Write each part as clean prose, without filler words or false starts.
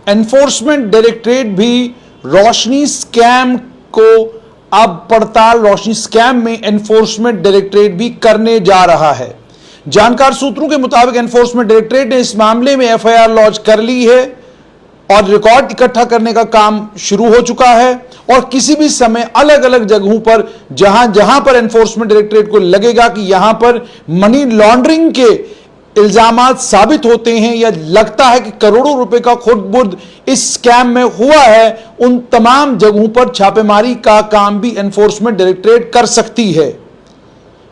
Enforcement directorate भी रोशनी scam को अब पड़ताल रोशनी स्कैम में एनफोर्समेंट डायरेक्टरेट भी करने जा रहा है। जानकार सूत्रों के मुताबिक एनफोर्समेंट डायरेक्टरेट ने इस मामले में एफआईआर लॉन्च कर ली है और रिकॉर्ड इकट्ठा करने का काम शुरू हो चुका है और किसी भी समय अलग अलग जगहों पर जहां जहां पर एनफोर्समेंट डायरेक्टरेट को लगेगा कि यहां पर मनी लॉन्ड्रिंग के इल्जामात साबित होते हैं या लगता है कि करोड़ों रुपए का खुर्द-बुर्द इस स्कैम में हुआ है, उन तमाम जगहों पर छापेमारी का काम भी एनफोर्समेंट डायरेक्टरेट कर सकती है।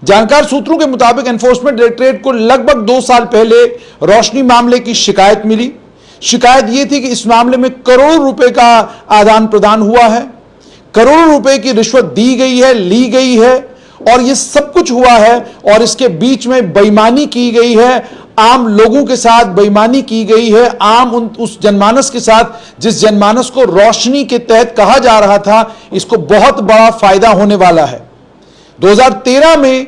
जानकार सूत्रों के मुताबिक एनफोर्समेंट डायरेक्टरेट को लगभग 2 साल पहले रोशनी मामले की शिकायत मिली। शिकायत यह थी कि इस मामले में करोड़ों रुपए का आदान प्रदान हुआ है, करोड़ों रुपए की रिश्वत दी गई है, ली गई है और यह सब कुछ हुआ है और इसके बीच में बेईमानी की गई है, आम लोगों के साथ बेईमानी की गई है, उस जनमानस के साथ जिस जनमानस को रोशनी के तहत कहा जा रहा था इसको बहुत बड़ा फायदा होने वाला है। 2013 में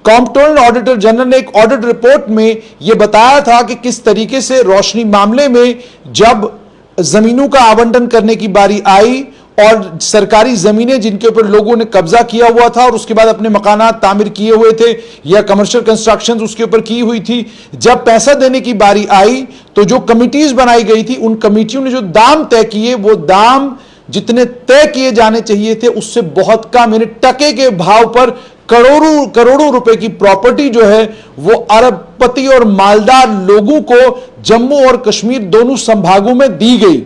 कॉम्प्ट्रोलर ऑडिटर जनरल ने एक ऑडिट रिपोर्ट में यह बताया था कि किस तरीके से रोशनी मामले में जब जमीनों का आवंटन करने की बारी आई और सरकारी जमीनें जिनके ऊपर लोगों ने कब्जा किया हुआ था और उसके बाद अपने मकानात तामीर किए हुए थे या कमर्शियल कंस्ट्रक्शन उसके ऊपर की हुई थी, जब पैसा देने की बारी आई तो जो कमिटीज बनाई गई थी उन कमिटियों ने जो दाम तय किए वो दाम जितने तय किए जाने चाहिए थे उससे बहुत कम, यानी टके के भाव पर करोड़ों रुपए की प्रॉपर्टी जो है वो अरबपति और मालदार लोगों को जम्मू और कश्मीर दोनों संभागों में दी गई।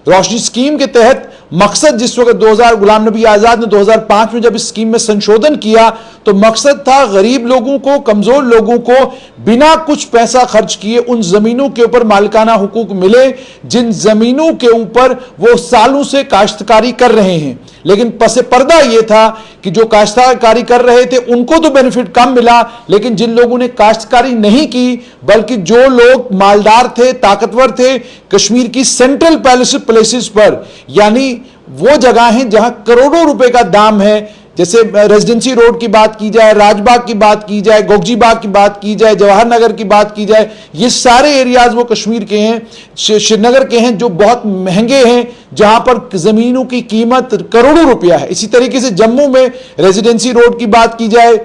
रोशनी स्कीम के तहत मकसद जिस वक्त गुलाम नबी आजाद ने 2005 में जब इस स्कीम में संशोधन किया तो मकसद था गरीब लोगों को, कमजोर लोगों को बिना कुछ पैसा खर्च किए उन जमीनों के ऊपर मालिकाना हुकूक मिले जिन जमीनों के ऊपर वो सालों से काश्तकारी कर रहे हैं। लेकिन पसे पर्दा यह था कि जो काश्तकारी कर रहे थे उनको तो बेनिफिट कम मिला, लेकिन जिन लोगों ने काश्तकारी नहीं की बल्कि जो लोग मालदार थे, ताकतवर थे, कश्मीर की सेंट्रल प्लेसेस पर यानी वो जगह हैं जहां करोड़ों रुपए का दाम है, जैसे रेजिडेंसी रोड की बात की जाए, राजबाग की बात की जाए, गोगजी बाग की बात की जाए, जवाहर नगर की बात की जाए, ये सारे एरियाज वो कश्मीर के हैं, श्रीनगर के हैं जो बहुत महंगे हैं जहां पर जमीनों की कीमत करोड़ों रुपया है। इसी तरीके से जम्मू में रेजिडेंसी रोड की बात की जाए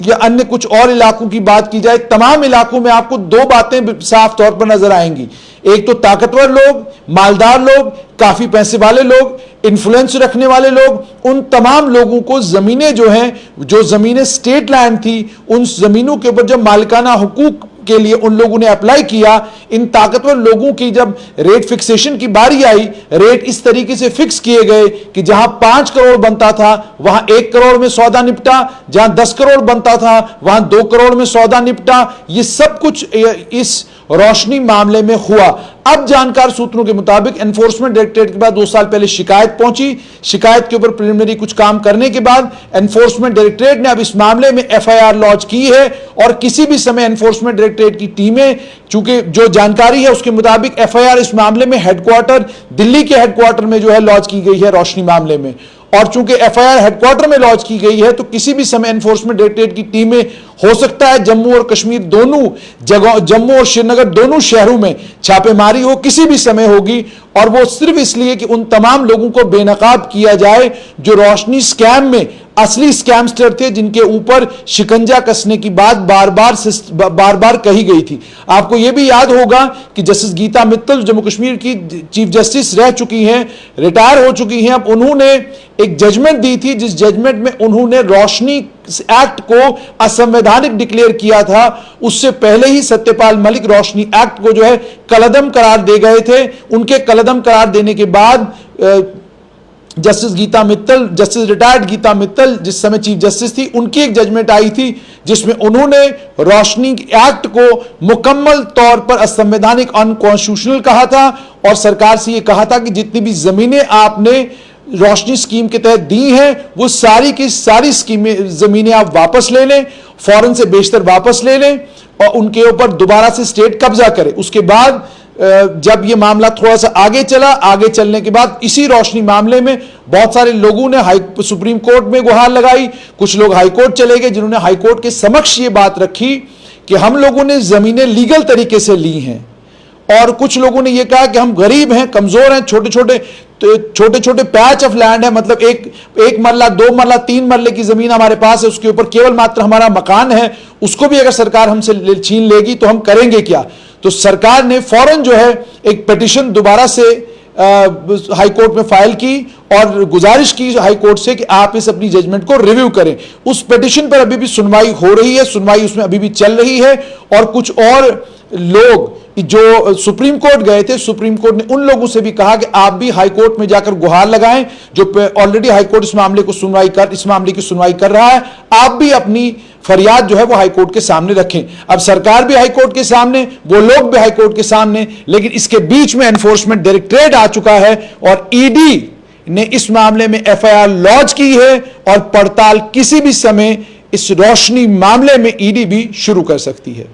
या अन्य कुछ और इलाकों की बात की जाए, तमाम इलाकों में आपको 2 बातें साफ तौर पर नजर आएंगी। एक तो ताकतवर लोग, मालदार लोग, काफी पैसे वाले लोग, इन्फ्लुएंस रखने वाले लोग, उन तमाम लोगों को जमीनें जो हैं, जो जमीनें स्टेट लैंड थी, उन जमीनों के ऊपर जब मालिकाना हुकूक के लिए उन लोगों ने अप्लाई किया, इन ताकतवर लोगों की जब रेट फिक्सेशन की बारी आई, रेट इस तरीके से फिक्स किए गए कि जहां 5 करोड़ बनता था वहां 1 करोड़ में सौदा निपटा, जहां 10 करोड़ बनता था वहां 2 करोड़ में सौदा निपटा। ये सब कुछ इस रोशनी मामले में हुआ। अब जानकार सूत्रों के मुताबिक एनफोर्समेंट डायरेक्टरेट के पास 2 साल पहले शिकायत पहुंची। शिकायत के ऊपर प्रिलिमिनरी कुछ काम करने के बाद एनफोर्समेंट डायरेक्टरेट ने अब इस मामले में एफआईआर लॉन्च की है और किसी भी समय एनफोर्समेंट डायरेक्टरेट की टीमें, चूंकि जो जानकारी है उसके मुताबिक एफआईआर इस मामले में हेडक्वार्टर दिल्ली के हेडक्वार्टर में जो है लॉन्च की गई है रोशनी मामले में, और चूंकि एफआईआर हेडक्वार्टर में लॉन्च की गई है तो किसी भी समय एनफोर्समेंट डायरेक्टरेट की टीमें हो सकता है जम्मू और कश्मीर दोनों जगह, जम्मू और श्रीनगर दोनों शहरों में छापेमारी हो, किसी भी समय होगी और वो सिर्फ इसलिए कि उन तमाम लोगों को बेनकाब किया जाए जो रोशनी स्कैम में असली स्कैमस्टर थे, जिनके ऊपर शिकंजा कसने की बात बार बार कही गई थी। आपको यह भी याद होगा कि जस्टिस गीता मित्तल जम्मू कश्मीर की चीफ जस्टिस रह चुकी हैं, रिटायर हो चुकी हैं। अब उन्होंने एक जजमेंट दी थी जिस जजमेंट में उन्होंने रोशनी एक्ट को असंवैधानिक डिक्लेयर किया था। उससे पहले ही सत्यपाल मलिक रोशनी एक्ट को जो है कलअदम करार दे गए थे। उनके कलअदम करार देने के बाद justice Geeta Mittal, justice retired Geeta Mittal जिस समय चीफ जस्टिस थी, उनकी एक जजमेंट आई थी जिसमें उन्होंने रोशनी एक्ट को मुकम्मल तौर पर असंवैधानिक, अनकॉन्स्टिट्यूशनल कहा था और सरकार से यह कहा था कि जितनी भी जमीनें आपने रोशनी स्कीम के तहत दी हैं वो सारी की सारी जमीनें आप वापस ले लें, फौरन से बेशतर वापस ले लें और उनके ऊपर दोबारा से स्टेट कब्जा करे। उसके बाद जब ये मामला थोड़ा सा आगे चला, आगे चलने के बाद इसी रोशनी मामले में बहुत सारे लोगों ने सुप्रीम कोर्ट में गुहार लगाई, कुछ लोग हाई कोर्ट चले गए जिन्होंने हाई कोर्ट के समक्ष ये बात रखी कि हम लोगों ने जमीनें लीगल तरीके से ली हैं और कुछ लोगों ने यह कहा कि हम गरीब हैं, कमजोर हैं, छोटे छोटे पैच ऑफ लैंड है, मतलब एक मरला, 2 मरला, 3 मरले की जमीन हमारे पास है, उसके ऊपर केवल मात्र हमारा मकान है, उसको भी अगर सरकार हमसे छीन लेगी तो हम करेंगे क्या। तो सरकार ने फौरन जो है एक पिटीशन दोबारा से हाई कोर्ट में फाइल की और गुजारिश की हाई कोर्ट से कि आप इस अपनी जजमेंट को रिव्यू करें। उस पिटीशन पर अभी भी सुनवाई हो रही है, सुनवाई उसमें अभी भी चल रही है। और कुछ और लोग जो सुप्रीम कोर्ट गए थे, सुप्रीम कोर्ट ने उन लोगों से भी कहा कि आप भी हाई कोर्ट में जाकर गुहार लगाएं, जो ऑलरेडी हाई कोर्ट इस मामले की सुनवाई कर रहा है, आप भी अपनी फरियाद जो है वो हाई कोर्ट के सामने रखें। अब सरकार भी हाई कोर्ट के सामने, वो लोग भी हाई कोर्ट के सामने, लेकिन इसके बीच में एनफोर्समेंट डायरेक्टरेट आ चुका है और ईडी ने इस मामले में एफआईआर लॉन्च की है और पड़ताल किसी भी समय इस रोशनी मामले में ईडी भी शुरू कर सकती है।